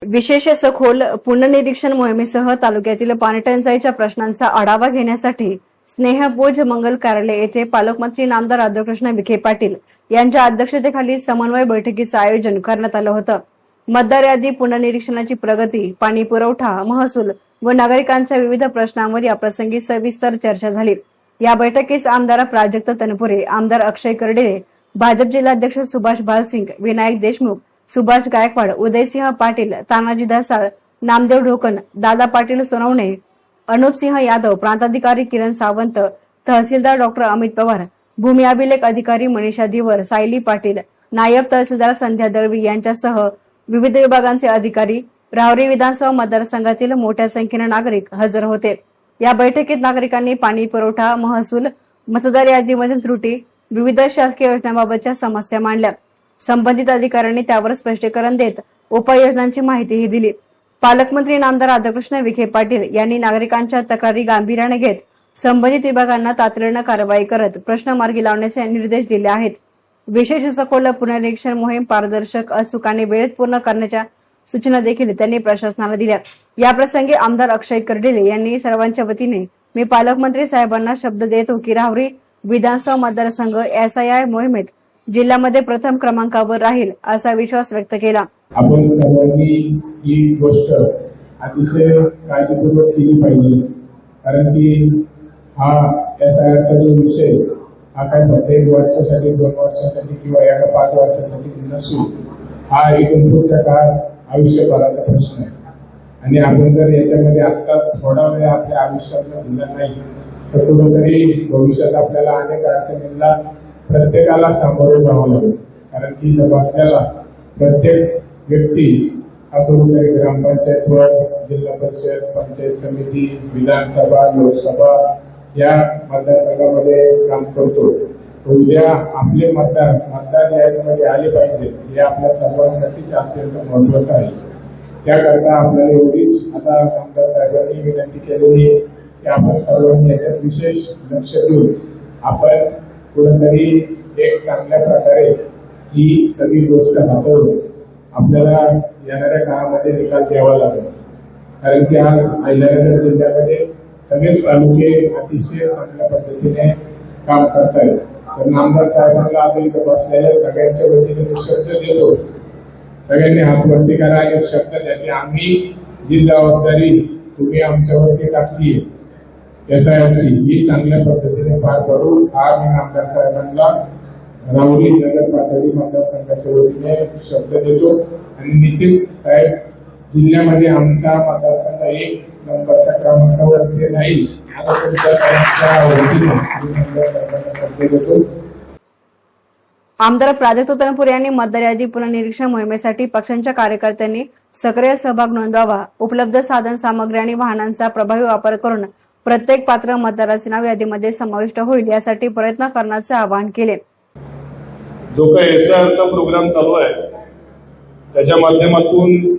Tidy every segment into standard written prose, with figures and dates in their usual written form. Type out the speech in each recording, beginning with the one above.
विशेष सखोल पुनर्निरीक्षण मोहिमेसह तालुक्यातील पाणीटंचाईच्या प्रश्नांचा आढावा घेण्यासाठी स्नेहभोज मंगल कार्यालय येथे पालकमंत्री नामदार राधाकृष्ण विखे पाटील यांच्या अध्यक्षतेखाली समन्वय बैठकीचं आयोजन करण्यात आलं होतं। मतदार यादी पुनर्निरीक्षणाची प्रगती, पाणी पुरवठा, महसूल व नागरिकांच्या विविध प्रश्नांवर याप्रसंगी सविस्तर चर्चा झाली। या बैठकीस आमदार प्राजक्त तनपुरे, आमदार अक्षय कर्डिले, भाजप जिल्हाध्यक्ष सुभाष भालसिंग, विनायक देशमुख, सुभाष गायकवाड, उदयसिंह पाटील, तानाजी दासाळ, नामदेव ढोकन, दादा पाटील सोनवणे, अनुपसिंह यादव, प्रांताधिकारी किरण सावंत, तहसीलदार डॉक्टर अमित पवार, भूमी अभिलेख अधिकारी मनीषा दिवर, सायली पाटील, नायब तहसीलदार संध्या दळवी यांच्यासह विविध विभागांचे अधिकारी, राहुरी विधानसभा मतदारसंघातील मोठ्या संख्येने नागरिक हजर होते। या बैठकीत नागरिकांनी पाणी पुरवठा, महसूल, मतदार यादीमधील त्रुटी, विविध शासकीय योजनांबाबतच्या समस्या मांडल्या। संबंधित अधिकाऱ्यांनी त्यावर स्पष्टीकरण देत उपाययोजनांची माहितीही दिली। पालकमंत्री नामदार राधाकृष्ण विखे पाटील यांनी नागरिकांच्या तक्रारी गांभीर्याने घेत संबंधित विभागांना तातडीने कारवाई करत प्रश्न मार्गी लावण्याचे निर्देश दिले आहेत। विशेष सखोल पुनर्निरीक्षण मोहीम पारदर्शक, अचूक आणि वेळेत पूर्ण करण्याच्या सूचना देखील त्यांनी प्रशासनाला दिल्या। याप्रसंगी आमदार अक्षय कर्डिले यांनी सर्वांच्या वतीने मी पालकमंत्री साहेबांना शब्द देतो की राहुरी विधानसभा मतदारसंघ SIR मोहिमेत जिल्ह्यामध्ये प्रथम क्रमांकावर राहील असा विश्वास व्यक्त केला। आपण सर्वांनी ही गोष्ट अतिशय काळजीपूर्वक केली पाहिजे, कारण की हा SIRचा जो विषय हा काय फक्त 1 वर्षासाठी, 2 वर्षासाठी किंवा 5 वर्षासाठी नसून हा इथून पुढच्या काळात आयुष्यभराचा प्रश्न आहे। आणि आपण जर याच्यामध्ये आता थोडा वेळ आपल्या आयुष्यात दिला नाही तर कुठेतरी भविष्यात आपल्याला अनेक अडचणींना प्रत्येकाला सामोरे जावं लागेल। कारण की तपासण्याला प्रत्येक व्यक्ती हा कुठेतरी ग्रामपंचायतवर, जिल्हा परिषद, पंचायत समिती, विधानसभा, लोकसभा या मतदारसंघामध्ये काम करतो। उद्या आपले मतदार यादीमध्ये आले पाहिजे हे आपल्या सर्वांसाठी अत्यंत महत्वाचं आहे। त्याकरता आपल्याला एवढीच आता आमदार साहेबांनी विनंती केलेली आहे की आपण सर्वांनी याच्यात विशेष लक्ष देऊन आपण कुठेतरी एक चांगल्या प्रकारे ही सगळी गोष्ट हाताळून आपल्याला येणाऱ्या काळामध्ये निकाल द्यावा लागेल। कारण की आज अहिल्यानगर जिल्ह्यामध्ये सगळेच तालुके अतिशय चांगल्या पद्धतीने काम करतायत। तर नामदार साहेबांना आपण इथं बसलेल्या सगळ्यांच्या वतीने मी शब्द देतो, सगळ्यांनी हातवरती करा आणि शब्द द्या की आम्ही जी जबाबदारी तुम्ही आमच्यावरती टाकली SIRची ही चांगल्या पद्धतीने पार पडून हा मी नामदार साहेबांना राहुरी नगर पातळी मतदारसंघाच्या वतीने शब्द देतो। आणि निश्चित साहेब जिल्ह्यामध्ये आमचा मतदारसंघ 1 नंबरच्या क्रमांकावरती राहील आता तुमच्या सर्वांच्या वतीने देतो। आमदार प्राजक्त तनपुरे यांनी मतदार यादी पुनर्निरीक्षण मोहिमेसाठी पक्षांच्या कार्यकर्त्यांनी सक्रिय सहभाग नोंदवावा, उपलब्ध साधन सामग्री आणि वाहनांचा प्रभावी वापर करून प्रत्येक पात्र मतदाराचे नाव यादीमध्ये समाविष्ट होईल यासाठी प्रयत्न करण्याचे आवाहन केले। जो काही SIRचा प्रोग्राम चालू आहे त्याच्या माध्यमातून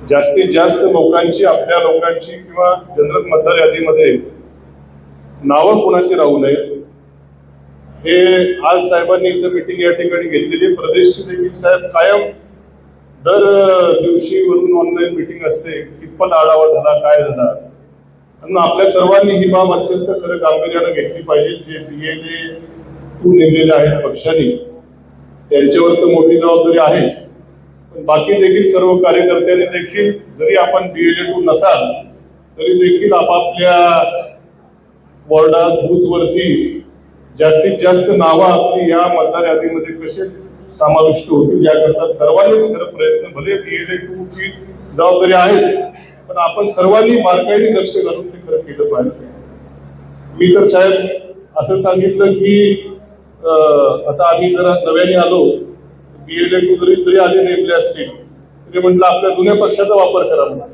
जास्तीत जास्त लोकांची, आपल्या लोकांची किंवा जनरल मतदार यादीमध्ये नावं कोणाची राहू नये हे आज साहेबांनी इथं मीटिंग या ठिकाणी घेतलेली। प्रदेशची देखील साहेब कायम दर दिवशी वरून ऑनलाईन मीटिंग असते, कितपत आढावा झाला, काय झाला। आणि आपल्या सर्वांनी ही बाब अत्यंत खरं गांभीर्यानं घेतली पाहिजे। जे BLA-2 नेमलेले आहेत पक्षांनी त्यांच्यावर तर मोठी जबाबदारी आहेच, पण बाकी देखील सर्व कार्यकर्त्यांनी देखील जरी आपण BLA-2 नसाल तरी देखील आपापल्या वॉर्डात, बूथवरती जास्तीत जास्त नावं आपली या मतदार यादीमध्ये कसे समाविष्ट होतील याकरता सर्वांनीच खरं प्रयत्न, भले BLA-2ची जबाबदारी आहेच पण आपण सर्वांनी बारकाईने लक्ष घालून ते खरं केलं पाहिजे। मी तर साहेब असं सांगितलं की आता आम्ही जरा नव्याने आलो, BLA-2 जरी आले नेमले असतील तरी म्हटलं आपल्या जुन्या पक्षाचा वापर करा म्हणून।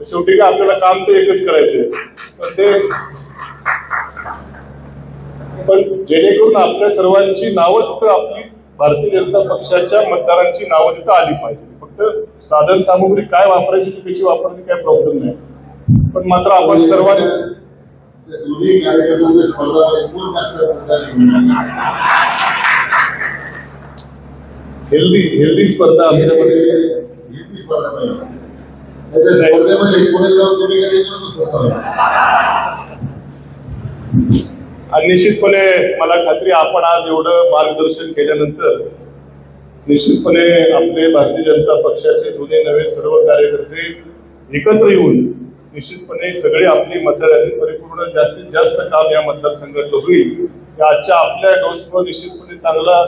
शेवटी काय आपल्याला काम ते एकच करायचंय, पण जेणेकरून आपल्या सर्वांची नावं तिथं आपली भारतीय जनता पक्षाच्या मतदारांची नावं तिथं आली पाहिजे। फक्त साधन सामुग्री काय वापरायची ती कशी वापरायची काय प्रॉब्लेम नाही, पण मात्र आपण सर्वांनी हेल्दी स्पर्धा आमच्यामध्ये स्पर्धा पाहिजे. त्या स्पर्धेमध्ये पुढे जाऊन तुम्ही कधी आणि निश्चितपणे मला खात्री आहे, आपण आज एवढं मार्गदर्शन केल्यानंतर निश्चितपणे आपले भारतीय जनता पक्षाचे जुने नवे सर्व कार्यकर्ते एकत्र येऊन निश्चितपणे सगळे आपली मतदार यादी परिपूर्ण जास्तीत जास्त काम या मतदारसंघात होईल. आजच्या आपल्या डोसवर निश्चितपणे चांगला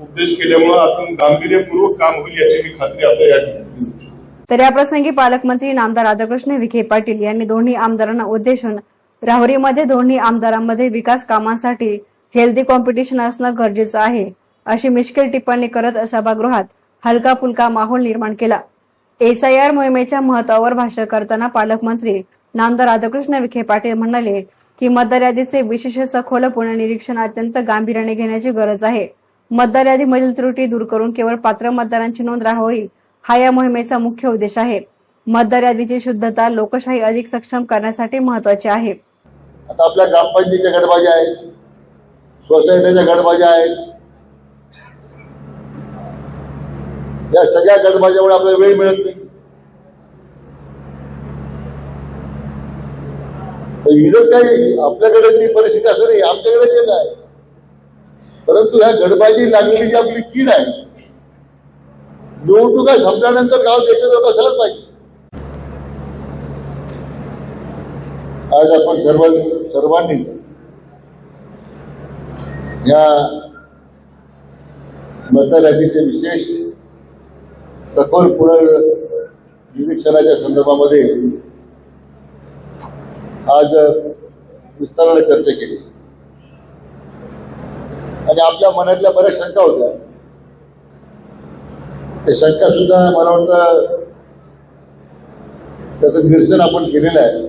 उपदेश केल्यामुळे आपण गांभीर्यपूर्वक काम होईल याची मी खात्री आपल्या या ठिकाणी देऊ शकतो. तर याप्रसंगी पालकमंत्री नामदार राधाकृष्ण विखे पाटील यांनी दोन्ही आमदारांना उद्देशून राहुरीमध्ये दोन्ही आमदारांमध्ये विकास कामांसाठी हेल्दी कॉम्पिटिशन असणं गरजेचं आहे अशी मिश्किल टिप्पणी करत सभागृहात हलका फुलका माहोल निर्माण केला. SIR मोहिमेच्या महत्वावर भाष्य करताना पालकमंत्री नामदार राधाकृष्ण विखे पाटील म्हणाले की मतदार यादीचे विशेष सखोल पुनर्निरीक्षण अत्यंत गांभीर्याने घेण्याची गरज आहे. मतदार यादीमधील त्रुटी दूर करून केवळ पात्र मतदारांची नोंद राहावी हा या मोहिमेचा मुख्य उद्देश आहे. मतदार यादीची शुद्धता लोकशाही अधिक सक्षम करण्यासाठी महत्वाची आहे. आता आपल्या ग्रामपंचायतीच्या गटबाज्या आहेत, सोसायटीच्या गटबाज्या आहेत. या सगळ्या गटबाज्यामुळे आपल्याला वेळ मिळत नाही. इथं काही आपल्याकडे ती परिस्थिती असं नाही, आमच्याकडे तेच आहे. परंतु ह्या गटबाजी लागलेली जी आपली कीड आहे, निवडणुका संपल्यानंतर गाव एकत्र बसायलाच पाहिजे. आज आपण सर्वांनीच या मतदार यादीचे विशेष सखोल पुनर्निरीक्षणाच्या संदर्भामध्ये आज विस्ताराने चर्चा केली आणि आपल्या मनातल्या बऱ्याच शंका होत्या. त्या शंका सुद्धा मला वाटतं त्याचं निरसन आपण केलेलं आहे.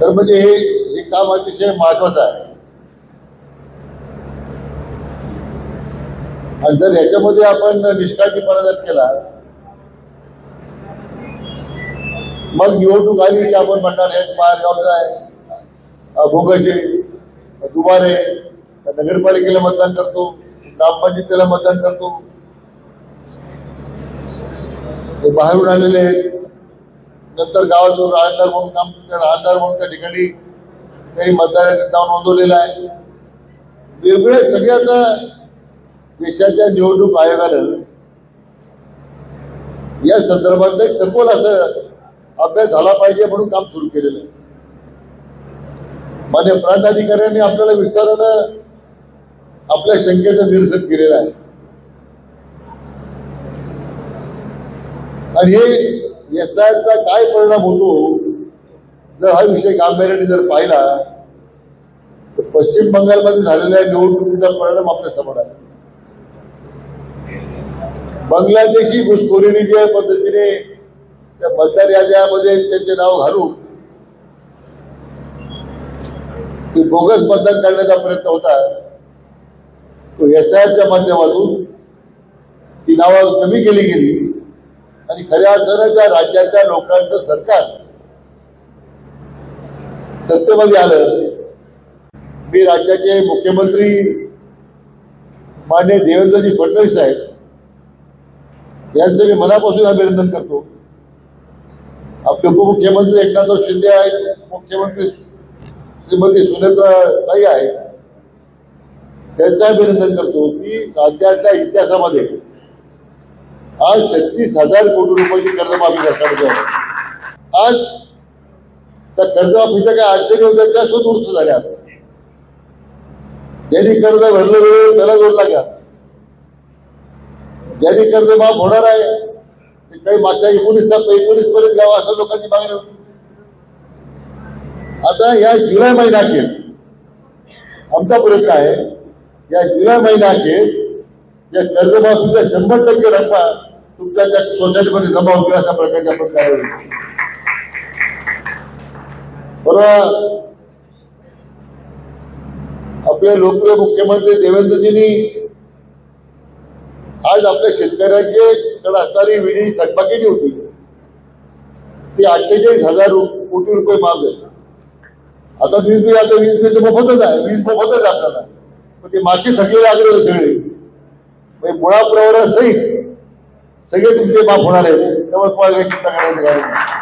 तर म्हणजे हे काम अतिशय महत्वाचं आहे. आणि जर याच्यामध्ये आपण निष्काळजीपणा जर केला, मग निवडणूक आली की आपण म्हणणार हे मारगावचं आहे, भोगस आहे, दुबारे, नगरपालिकेला मतदान करतो, ग्रामपंचायतीला मतदान करतो, ते बाहेरून आलेले आहेत, नंतर गावातून राहणार म्हणून त्या ठिकाणी काही मतदारांचं नाव नोंदवलेलं आहे. वेगवेगळ्या सगळ्या देशाच्या निवडणूक आयोगानं या संदर्भात एक सखोल असं अभ्यास झाला पाहिजे म्हणून काम सुरू केलेलं आहे. मान्य प्रांताधिकाऱ्यांनी आपल्याला विस्तारानं आपल्या शंकेचं निरसन केलेलं आहे. आणि हे SIRचा काय परिणाम होतो जर हा विषय गांभीर्याने जर पाहिला तर पश्चिम बंगालमध्ये झालेल्या निवडणुकीचा परिणाम आपल्या समोर आहे. बांगलादेशी घुसखोरीने ज्या पद्धतीने त्या मतदार याद्यामध्ये त्यांचे नाव घालून ते बोगस मतदान करण्याचा प्रयत्न होता, तो SIRच्या माध्यमातून ती नावं कमी केली गेली आणि खऱ्या अर्थानं त्या राज्याच्या लोकांचं सरकार सत्तेमध्ये आलं. मी राज्याचे मुख्यमंत्री माननीय देवेंद्रजी फडणवीस साहेब यांचं मी मनापासून अभिनंदन करतो. आपले उपमुख्यमंत्री एकनाथ शिंदे आहेत, मुख्यमंत्री श्रीमती सुनेत्राताई आहेत, त्यांचं अभिनंदन करतो की राज्याच्या इतिहासामध्ये आज 36,000 कोटी रुपयाची कर्जमाफी सरकारची आहे. आज त्या कर्जमाफीच्या काय अडचणी होत्या त्या स्वतः झाल्या. ज्यांनी कर्ज भरलं वेळेवर त्याला जोड लागला, ज्यांनी कर्ज माफ होणार आहे ते काही मागच्या 19 पर्यंत घ्यावं असं लोकांची मागणी होती. आता या जुलै महिन्याखेर आमचा प्रयत्न आहे, या जुलै महिन्याखेर या कर्जमाफीच्या 100% रक्कम तुमच्या त्या सोसायटीमध्ये जमा होतील अशा प्रकारची आपण कार्यवाही. परवा आपले लोकप्रिय मुख्यमंत्री देवेंद्रजींनी आज आपल्या शेतकऱ्यांकडे असणारी वीज थकबाकीची होती ती 48,000 कोटी रुपये माफ झाली. आता वीज बिल मोफतच आहे, वीज मोफतच आपल्याला, पण ते मागचे थकलेले आकडे सगळे मुळा प्रवरा सहित सगळे तुमचे माफ होणार आहेत, त्यामुळे तुम्हाला काही चिंता करायची गरज नाही.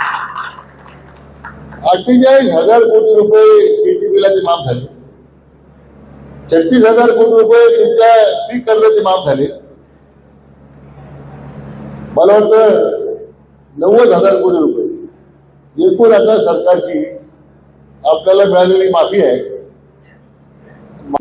48,000 कोटी रुपये शेती बिलाचे माफ झाले, 36,000 कोटी रुपये तुमच्या पीक कर्जाचे माफ झाले. मला वाटतं 90,000 कोटी रुपये एकूण आता सरकारची आपल्याला मिळालेली माफी आहे.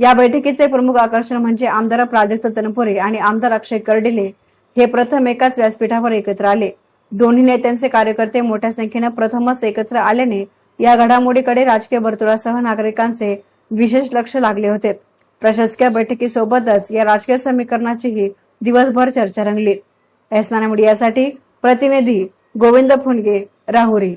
या बैठकीचे प्रमुख आकर्षण म्हणजे आमदार प्राजक्त तनपुरे आणि आमदार अक्षय कर्डिले हे प्रथम एकाच व्यासपीठावर एकत्र आले. दोन्ही नेत्यांचे कार्यकर्ते मोठ्या संख्येने प्रथमच एकत्र आल्याने या घडामोडीकडे राजकीय वर्तुळासह नागरिकांचे विशेष लक्ष लागले होते. प्रशासकीय बैठकीसोबतच या राजकीय समीकरणाचीही दिवसभर चर्चा रंगली. एस नाना मीडियासाठी प्रतिनिधी गोविंद फुनगे, राहुरी.